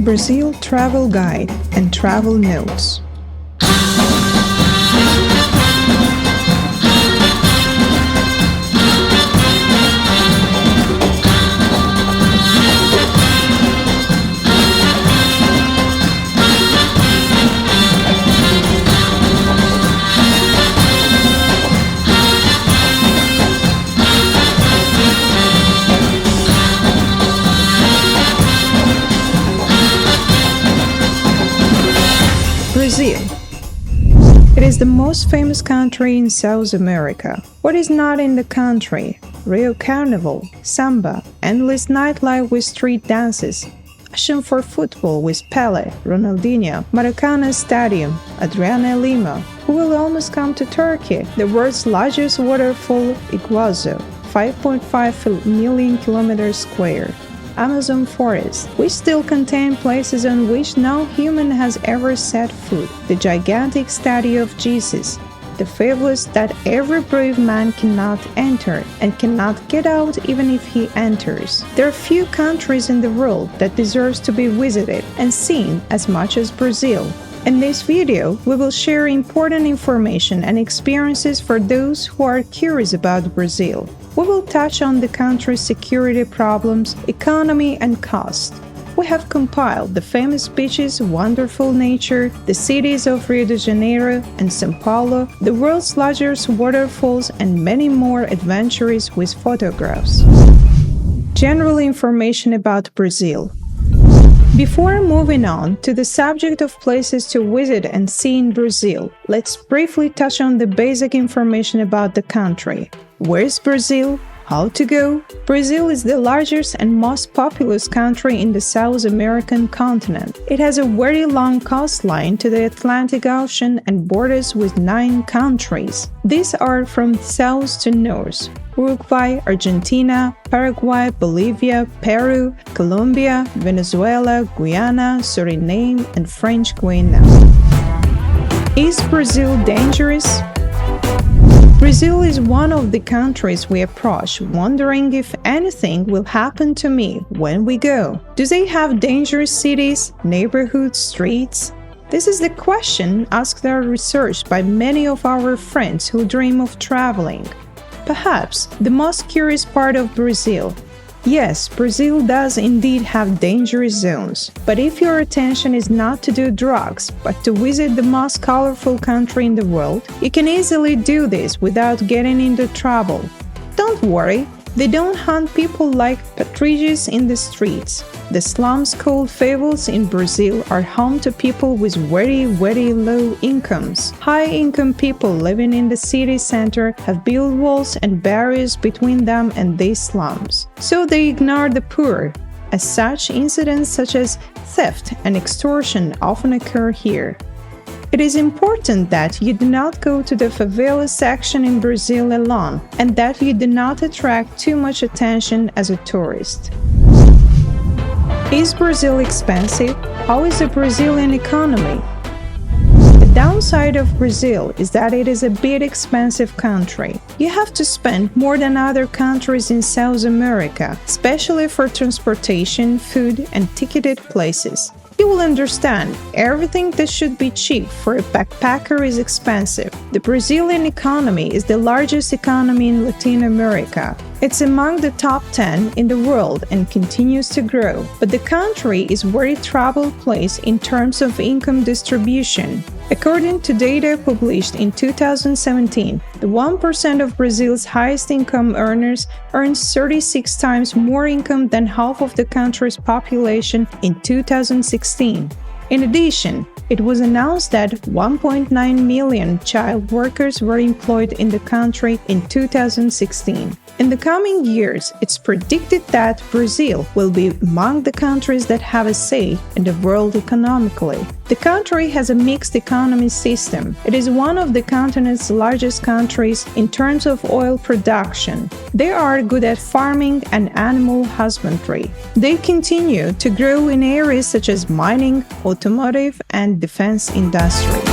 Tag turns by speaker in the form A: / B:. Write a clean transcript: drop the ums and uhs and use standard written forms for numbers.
A: Brazil Travel Guide and Travel Notes. Brazil. It is the most famous country in South America. What is not in the country? Rio Carnival, samba, endless nightlife with street dances, passion for football with Pelé, Ronaldinho, Maracanã Stadium, Adriana Lima, who will almost come to Turkey, the world's largest waterfall, Iguazu, 5.5 million kilometers square. Amazon forest, which still contain places on which no human has ever set foot, the gigantic statue of Jesus, the favelas that every brave man cannot enter and cannot get out even if he enters. There are few countries in the world that deserves to be visited and seen as much as Brazil. In this video, we will share important information and experiences for those who are curious about Brazil. We will touch on the country's security problems, economy, and cost. We have compiled the famous beaches, wonderful nature, the cities of Rio de Janeiro and São Paulo, the world's largest waterfalls, and many more adventures with photographs. General information about Brazil. Before moving on to the subject of places to visit and see in Brazil, let's briefly touch on the basic information about the country. Where is Brazil? How to go? Brazil is the largest and most populous country in the South American continent. It has a very long coastline to the Atlantic Ocean and borders with 9 countries. These are from south to north: Uruguay, Argentina, Paraguay, Bolivia, Peru, Colombia, Venezuela, Guyana, Suriname, and French Guiana. Is Brazil dangerous? Brazil is one of the countries we approach, wondering if anything will happen to me when we go. Do they have dangerous cities, neighborhoods, streets? This is the question asked or researched by many of our friends who dream of traveling. Perhaps the most curious part of Brazil. Yes, Brazil does indeed have dangerous zones, but if your attention is not to do drugs, but to visit the most colorful country in the world, you can easily do this without getting into trouble. Don't worry, they don't hunt people like partridges in the streets. The slums called favelas in Brazil are home to people with very low incomes. High-income people living in the city center have built walls and barriers between them and these slums, so they ignore the poor. As such, incidents such as theft and extortion often occur here. It is important that you do not go to the favela section in Brazil alone, and that you do not attract too much attention as a tourist. Is Brazil expensive? How is the Brazilian economy? The downside of Brazil is that it is a bit expensive country. You have to spend more than other countries in South America, especially for transportation, food, and ticketed places. You will understand, everything that should be cheap for a backpacker is expensive. The Brazilian economy is the largest economy in Latin America. It's among the top 10 in the world and continues to grow, but the country is a very troubled place in terms of income distribution. According to data published in 2017, the 1% of Brazil's highest income earners earns 36 times more income than half of the country's population in 2016. In addition, it was announced that 1.9 million child workers were employed in the country in 2016. In the coming years, it's predicted that Brazil will be among the countries that have a say in the world economically. The country has a mixed economy system. It is one of the continent's largest countries in terms of oil production. They are good at farming and animal husbandry. They continue to grow in areas such as mining, automotive, and defense industry.